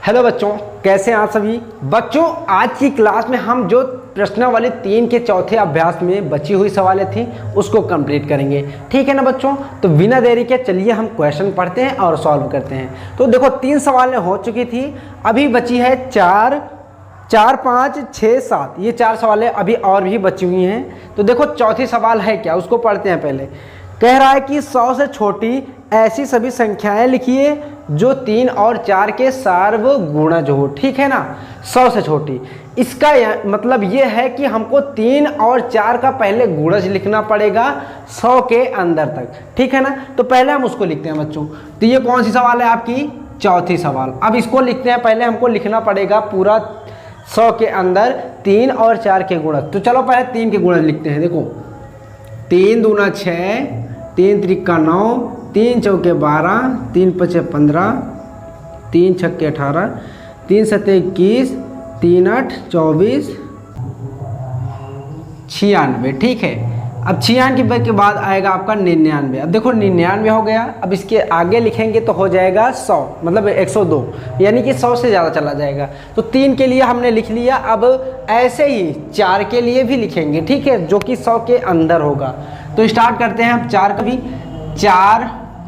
Hello बच्चों, कैसे हैं आप सभी बच्चों। आज की क्लास में हम जो प्रश्नावली 3 के चौथे अभ्यास में बची हुई सवालें थी उसको कंप्लीट करेंगे। ठीक है ना बच्चों। तो बिना देरी के चलिए हम क्वेश्चन पढ़ते हैं और सॉल्व करते हैं। तो देखो 3 सवालें हो चुकी थी, अभी बची है 4, 5, 6, 7। ये 4 सवालें अभी और भी बची हुई हैं। तो देखो चौथी सवाल है क्या, उसको पढ़ते हैं पहले। कह रहा है कि 100 से छोटी ऐसी सभी संख्याएं लिखिए जो 3 और 4 के सार्वगुणज हो। ठीक है ना, 100 से छोटी। इसका मतलब ये है कि हमको 3 और 4 का पहले गुणज लिखना पड़ेगा 100 के अंदर तक। ठीक है ना, तो पहले हम उसको लिखते हैं बच्चों। तो ये कौन सी सवाल है आपकी, चौथी सवाल। अब इसको लिखते हैं, पहले हमको लिखना पड़ेगा पूरा 100 के अंदर 3 और 4 के गुणज। तो चलो पहले 3 के गुणज लिखते हैं। देखो 3 दूना 6, 3 त्रिका 9, 3 चौके 12, 3 पचे 15, 3 छक्के 18, 3 सत्ते 21, 3 8 24, 96। ठीक है, अब 96 के बाद आएगा आपका 99। अब देखो 99 हो गया। अब इसके आगे लिखेंगे तो हो जाएगा 100, मतलब 102, यानी कि 100 से ज़्यादा चला जाएगा। तो 3 के लिए हमने लिख लिया। अब ऐसे ही 4 के लिए भी लिखेंगे, ठीक है, जो कि 100 के अंदर होगा। तो स्टार्ट करते हैं अब 4 का भी।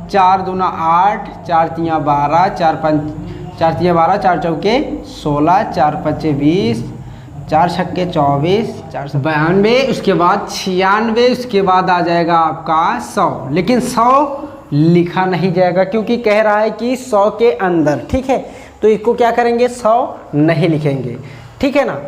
4 दूना 8, 4 तियाँ 12, 4 तियाँ 12, 4 चौके 16, 4 पचे 20, 4 छक्के 24, 4 92, उसके बाद 96, उसके बाद आ जाएगा आपका 100। लेकिन 100 लिखा नहीं जाएगा क्योंकि कह रहा है कि 100 के अंदर। ठीक है, तो इसको क्या करेंगे, 100 नहीं लिखेंगे। ठीक है ना।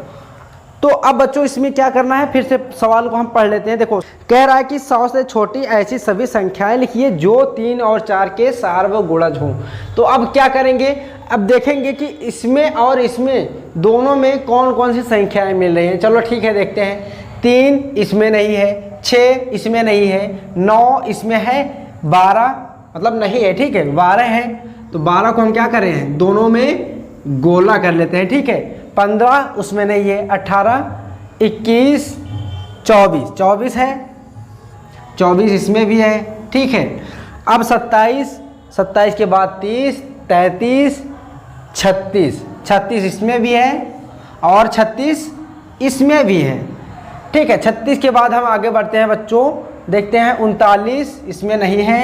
तो अब बच्चों इसमें क्या करना है, फिर से सवाल को हम पढ़ लेते हैं। देखो कह रहा है कि 100 से छोटी ऐसी सभी संख्याएं लिखिए जो 3 और 4 के सार्वगुणज हों। तो अब क्या करेंगे, अब देखेंगे कि इसमें और इसमें दोनों में कौन कौन सी संख्याएं मिल रही हैं। चलो ठीक है, देखते हैं। 3 इसमें नहीं है, 6 इसमें नहीं है, 9 इसमें है, 12 मतलब नहीं है। ठीक है, 12 है। तो 12 को हम क्या करें हैं, दोनों में गोला कर लेते हैं। ठीक है, 15 उसमें नहीं है, 18, 21, 24 है, 24 इसमें भी है। ठीक है, अब 27 के बाद 30, 33, 36 इसमें भी है और 36 इसमें भी है। ठीक है, 36 के बाद हम आगे बढ़ते हैं बच्चों। देखते हैं 39 इसमें नहीं है,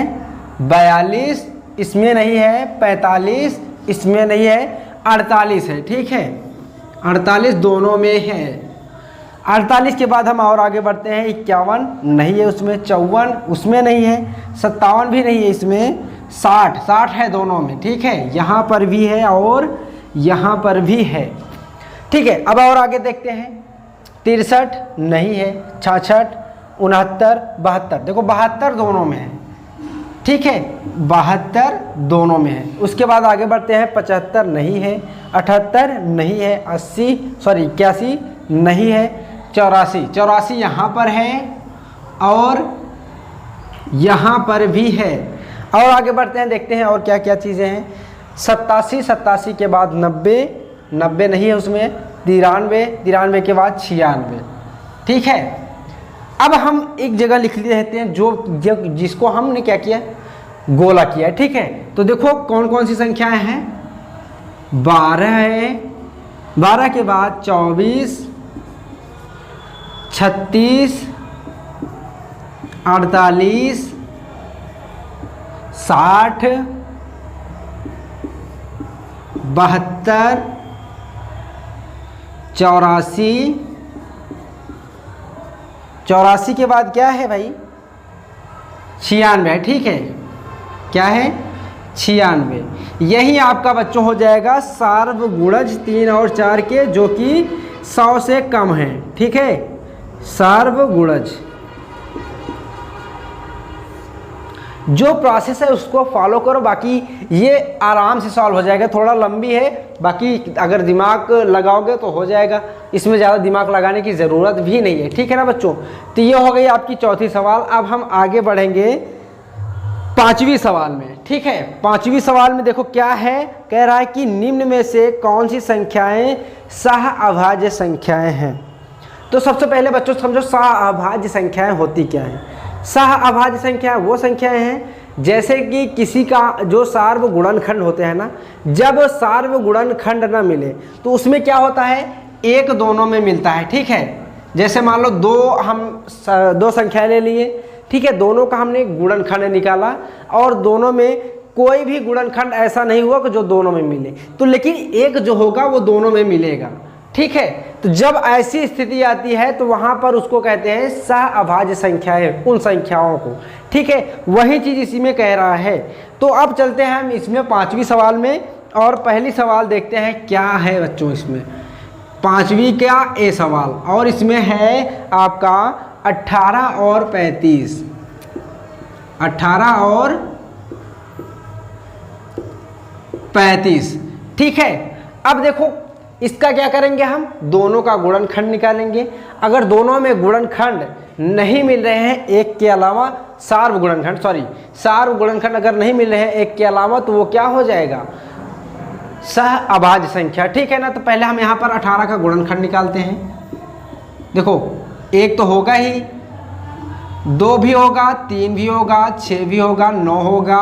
42 इसमें नहीं है, 45 इसमें नहीं है, 48 है। ठीक है, 48 दोनों में है। 48 के बाद हम और आगे बढ़ते हैं। 51 नहीं है उसमें, 54 उसमें नहीं है, 57 भी नहीं है इसमें, 60 है दोनों में। ठीक है, यहाँ पर भी है और यहाँ पर भी है। ठीक है, अब और आगे देखते हैं। 63 नहीं है, 66, 69, 72। देखो 72 दोनों में है। ठीक है, 72 दोनों में है। उसके बाद आगे बढ़ते हैं। 75 नहीं है, 78 नहीं है, 81 नहीं है, 84 यहाँ पर है और यहाँ पर भी है। और आगे बढ़ते हैं, देखते हैं और क्या क्या चीज़ें हैं। 87 के बाद 90 नहीं है उसमें, 93 के बाद 96। ठीक है, अब हम एक जगह लिख लेते हैं जो जिसको हमने क्या किया, गोला किया। ठीक है, तो देखो कौन कौन सी संख्याएं हैं। 12 है, 12 के बाद 24, 36, 48, 60, 72, 84 के बाद क्या है भाई, 96। ठीक है, क्या है, 96। यही आपका बच्चों हो जाएगा सार्वगुणज 3 और 4 के, जो कि 100 से कम है। ठीक है, सार्वगुणज। जो प्रोसेस है उसको फॉलो करो, बाकी ये आराम से सॉल्व हो जाएगा। थोड़ा लंबी है, बाकी अगर दिमाग लगाओगे तो हो जाएगा। इसमें ज़्यादा दिमाग लगाने की ज़रूरत भी नहीं है। ठीक है ना बच्चों। तो ये हो गई आपकी चौथी सवाल। अब हम आगे बढ़ेंगे 5वीं सवाल में। ठीक है, 5वीं सवाल में देखो क्या है। कह रहा है कि निम्न में से कौन सी संख्याएं सह-अभाज्य संख्याएं हैं। तो सबसे पहले बच्चों समझो सह-अभाज्य संख्याएं होती क्या हैं। सह-अभाज्य संख्या वो संख्याएं हैं जैसे कि किसी का जो सार्वगुणनखंड होते हैं ना, जब सार्वगुणनखंड ना मिले तो उसमें क्या होता है, एक दोनों में मिलता है। ठीक है, जैसे मान लो दो संख्या ले लिए, ठीक है, दोनों का हमने गुणनखंड निकाला और दोनों में कोई भी गुणनखंड ऐसा नहीं हुआ कि जो दोनों में मिले, तो लेकिन एक जो होगा वो दोनों में मिलेगा। ठीक है, तो जब ऐसी स्थिति आती है तो वहां पर उसको कहते हैं सहअभाज्य संख्याएं, उन संख्याओं को। ठीक है, वही चीज इसी में कह रहा है। तो अब चलते हैं हम इसमें 5वीं सवाल में, और पहली सवाल देखते हैं क्या है बच्चों इसमें। 5वीं का ए सवाल, और इसमें है आपका 18 और 35, 18 और 35। ठीक है, अब देखो इसका क्या करेंगे, हम दोनों का गुणनखंड निकालेंगे। अगर दोनों में गुणनखंड नहीं मिल रहे हैं एक के अलावा, सार्वगुणनखंड अगर नहीं मिल रहे हैं एक के अलावा, तो वो क्या हो जाएगा, सहअभाज्य संख्या। ठीक है ना, तो पहले हम यहाँ पर 18 का गुणनखंड निकालते हैं। देखो एक तो होगा ही, 2 भी होगा, 3 भी होगा, 6 भी होगा, 9 होगा,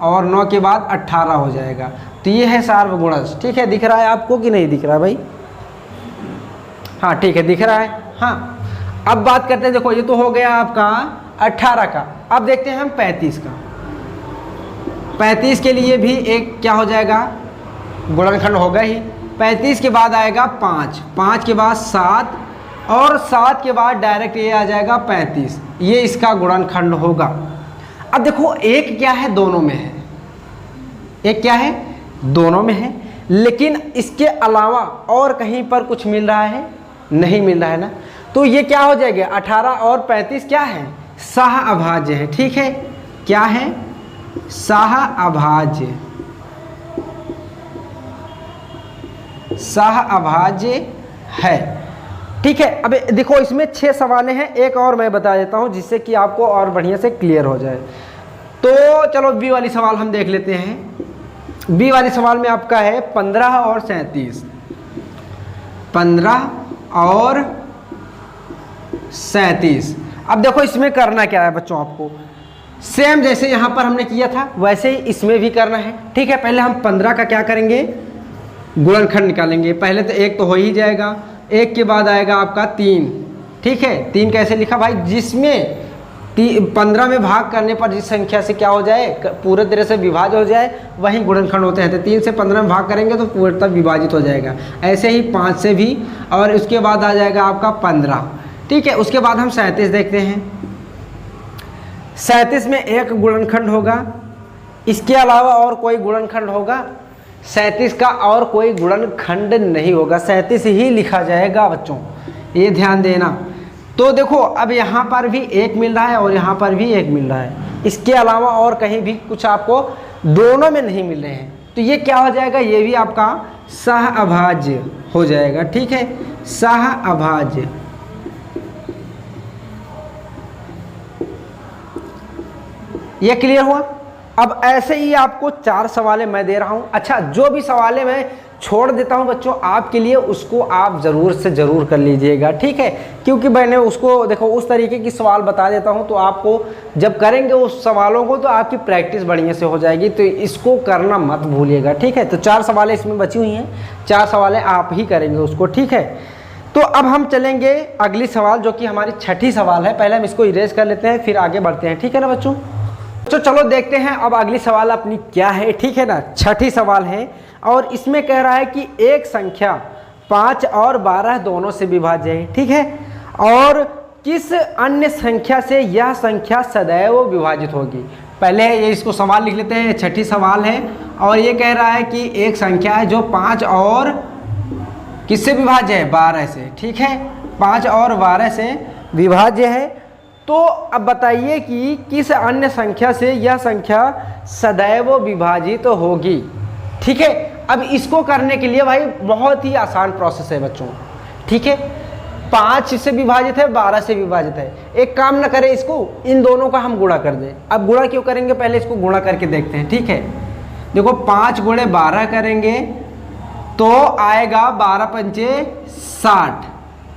और 9 के बाद 18 हो जाएगा। तो ये है सार्वगुणज। ठीक है, दिख रहा है आपको कि नहीं दिख रहा भाई? हाँ ठीक है, दिख रहा है। हाँ, अब बात करते हैं, देखो ये तो हो गया आपका 18 का। अब देखते हैं हम 35 का। 35 के लिए भी एक क्या हो जाएगा, गुणनखंड होगा ही। 35 के बाद आएगा 5, 5 के बाद 7, और 7 के बाद डायरेक्ट ये आ जाएगा 35, ये इसका गुणनखंड होगा। अब देखो एक क्या है, दोनों में है, एक क्या है, दोनों में है, लेकिन इसके अलावा और कहीं पर कुछ मिल रहा है, नहीं मिल रहा है ना, तो ये क्या हो जाएगा, 18 और 35 क्या है, सहअभाज्य है। ठीक है, क्या है, सहअभाज्य, सहअभाज्य है। ठीक है, अब देखो इसमें 6 सवाल हैं, एक और मैं बता देता हूं जिससे कि आपको और बढ़िया से क्लियर हो जाए। तो चलो बी वाली सवाल हम देख लेते हैं। बी वाली सवाल में आपका है 15 और 37, 15 और 37। अब देखो इसमें करना क्या है बच्चों, आपको सेम जैसे यहाँ पर हमने किया था वैसे ही इसमें भी करना है। ठीक है, पहले हम 15 का क्या करेंगे, गुणनखंड निकालेंगे। पहले तो एक तो हो ही जाएगा, एक के बाद आएगा आपका 3। ठीक है, 3 कैसे लिखा भाई, जिसमें 15 में भाग करने पर जिस संख्या से क्या हो जाए, पूरे तरह से विभाज्य हो जाए, वही गुणनखंड होते हैं। तो 3 से 15 में भाग करेंगे तो पूर्णतः विभाजित हो जाएगा। ऐसे ही 5 से भी, और उसके बाद आ जाएगा आपका 15। ठीक है, उसके बाद हम 37 देखते हैं। 37 में एक गुणनखंड होगा, इसके अलावा और कोई गुणनखंड होगा, 37 का और कोई गुणनखंड नहीं होगा, 37 ही लिखा जाएगा बच्चों, ये ध्यान देना। तो देखो अब यहाँ पर भी एक मिल रहा है और यहाँ पर भी एक मिल रहा है, इसके अलावा और कहीं भी कुछ आपको दोनों में नहीं मिल रहे हैं, तो ये क्या हो जाएगा, ये भी आपका सहअभाज्य हो जाएगा। ठीक है, सहअभाज्य। ये क्लियर हुआ। अब ऐसे ही आपको 4 सवालें मैं दे रहा हूं। अच्छा, जो भी सवालें मैं छोड़ देता हूं बच्चों आपके लिए, उसको आप ज़रूर से ज़रूर कर लीजिएगा। ठीक है, क्योंकि मैंने उसको देखो उस तरीके की सवाल बता देता हूं, तो आपको जब करेंगे उस सवालों को तो आपकी प्रैक्टिस बढ़िया से हो जाएगी, तो इसको करना मत भूलिएगा। ठीक है, तो 4 सवालें इसमें बची हुई हैं, 4 सवालें आप ही करेंगे उसको। ठीक है, तो अब हम चलेंगे अगली सवाल, जो कि हमारी 6ठी सवाल है। पहले हम इसको इरेज कर लेते हैं, फिर आगे बढ़ते हैं। ठीक है ना बच्चों, तो चलो देखते हैं अब अगली सवाल अपनी क्या है। ठीक है ना, 6ठी सवाल है, और इसमें कह रहा है कि एक संख्या 5 और 12 दोनों से विभाज्य है। ठीक है, और किस अन्य संख्या से यह संख्या सदैव विभाजित होगी। पहले ये इसको सवाल लिख लेते हैं, 6ठी सवाल है, और ये कह रहा है कि एक संख्या है जो 5 और किससे विभाज्य है, 12 से। ठीक है, 5 और 12 से विभाज्य है। तो अब बताइए कि किस अन्य संख्या से यह संख्या सदैव विभाजित होगी। ठीक है, अब इसको करने के लिए भाई बहुत ही आसान प्रोसेस है बच्चों। ठीक है, 5 से विभाजित है, 12 से विभाजित है। एक काम ना करें, इसको इन दोनों का हम गुणा कर दें। अब गुणा क्यों करेंगे, पहले इसको गुणा करके देखते हैं। ठीक है, देखो 5 गुणे 12 करेंगे तो आएगा 12 पंचे 60।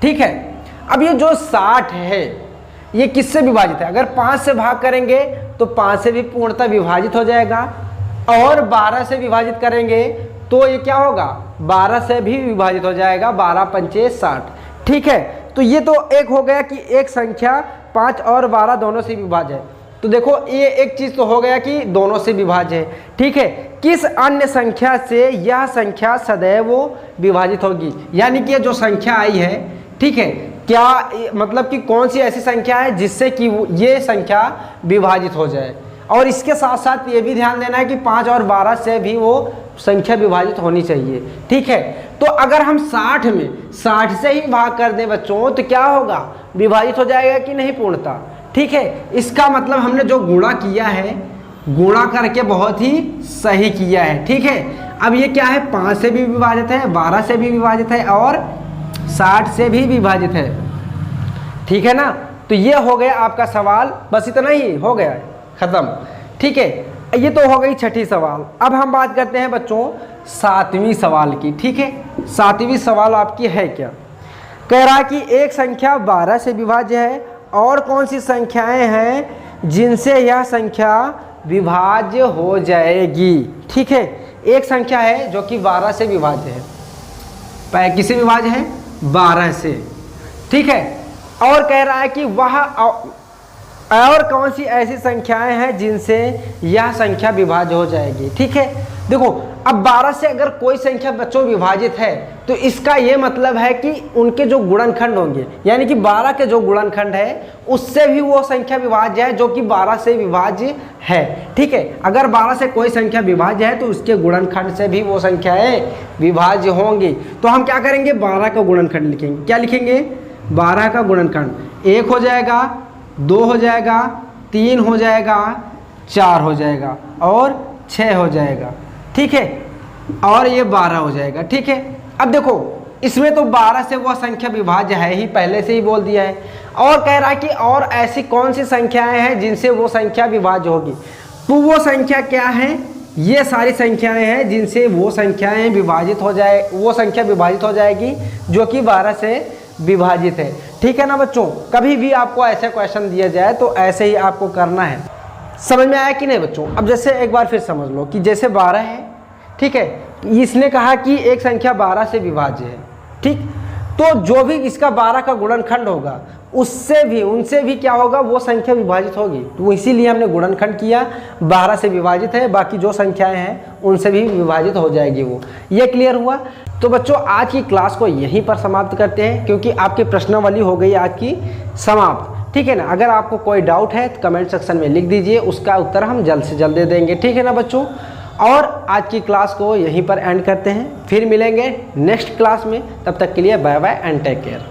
ठीक है, अब ये जो 60 है ये किससे विभाजित है? अगर 5 से भाग करेंगे तो 5 से भी पूर्णतः विभाजित हो जाएगा, और 12 से विभाजित करेंगे तो ये क्या होगा? 12 से भी विभाजित हो जाएगा, 12 पंचे 60। ठीक है, तो ये तो एक हो गया कि एक संख्या 5 और 12 दोनों से विभाज्य है। तो देखो ये एक चीज़ तो हो गया कि दोनों से विभाज्य है। ठीक है, किस अन्य संख्या से यह संख्या सदैव विभाजित होगी? यानी कि ये जो संख्या आई है, ठीक है, क्या मतलब कि कौन सी ऐसी संख्या है जिससे कि ये संख्या विभाजित हो जाए? और इसके साथ साथ ये भी ध्यान देना है कि 5 और 12 से भी वो संख्या विभाजित होनी चाहिए। ठीक है, तो अगर हम 60 में 60 से ही भाग कर दें बच्चों तो क्या होगा? विभाजित हो जाएगा कि नहीं पूर्णतः? ठीक है, इसका मतलब हमने जो गुणा किया है, गुणा करके बहुत ही सही किया है। ठीक है, अब ये क्या है? 5 से भी विभाजित है, 12 से भी विभाजित है और 60 से भी विभाजित है। ठीक है ना, तो ये हो गया आपका सवाल, बस इतना ही हो गया, खत्म। ठीक है, ये तो हो गई छठी सवाल। अब हम बात करते हैं बच्चों 7वीं सवाल की। ठीक है, 7वीं सवाल आपकी है क्या? कह रहा है कि एक संख्या 12 से विभाज्य है, और कौन सी संख्याएं हैं जिनसे यह संख्या विभाज्य हो जाएगी? ठीक है, एक संख्या है जो कि 12 से विभाज्य है। किससे विभाज्य है? 12 से। ठीक है, और कह रहा है कि वह और कौन सी ऐसी संख्याएं हैं जिनसे यह संख्या विभाज्य हो जाएगी? ठीक है, देखो अब 12 से अगर कोई संख्या बच्चों विभाजित है तो इसका ये मतलब है कि उनके जो गुणनखंड होंगे, यानी कि 12 के जो गुणनखंड है उससे भी वो संख्या विभाज्य है जो कि 12 से विभाज्य है। ठीक है, अगर 12 से कोई संख्या विभाज्य है तो उसके गुणनखंड से भी वो संख्याएं विभाज्य होंगी। तो हम क्या करेंगे? 12 का गुणनखंड लिखेंगे। क्या लिखेंगे? 12 का गुणनखंड 1 हो जाएगा, 2 हो जाएगा, 3 हो जाएगा, 4 हो जाएगा और 6 हो जाएगा। ठीक है, और ये 12 हो जाएगा। ठीक है, अब देखो इसमें तो 12 से वह संख्या विभाज्य है ही, पहले से ही बोल दिया है। और कह रहा है कि और ऐसी कौन सी संख्याएं हैं जिनसे वो संख्या विभाज्य होगी? तो वो संख्या क्या है? ये सारी संख्याएं हैं जिनसे वो संख्याएं विभाजित हो जाए, वो संख्या विभाजित हो जाएगी जो कि 12 से विभाजित है। ठीक है ना बच्चों, कभी भी आपको ऐसा क्वेश्चन दिया जाए तो ऐसे ही आपको करना है। समझ में आया कि नहीं बच्चों? अब जैसे एक बार फिर समझ लो कि जैसे 12 है, ठीक है, इसने कहा कि एक संख्या 12 से विभाज्य है। ठीक, तो जो भी इसका 12 का गुणनखंड होगा उससे भी उनसे भी क्या होगा? वो संख्या विभाजित होगी। तो इसीलिए हमने गुणनखंड किया, 12 से विभाजित है, बाकी जो संख्याएं हैं उनसे भी विभाजित हो जाएगी वो। ये क्लियर हुआ? तो बच्चों आज की क्लास को यहीं पर समाप्त करते हैं, क्योंकि आपकी प्रश्नावली हो गई आज की समाप्त। ठीक है ना, अगर आपको कोई डाउट है तो कमेंट सेक्शन में लिख दीजिए, उसका उत्तर हम जल्द से जल्द दे देंगे। ठीक है ना बच्चों, और आज की क्लास को यहीं पर एंड करते हैं, फिर मिलेंगे नेक्स्ट क्लास में। तब तक के लिए bye bye and take care.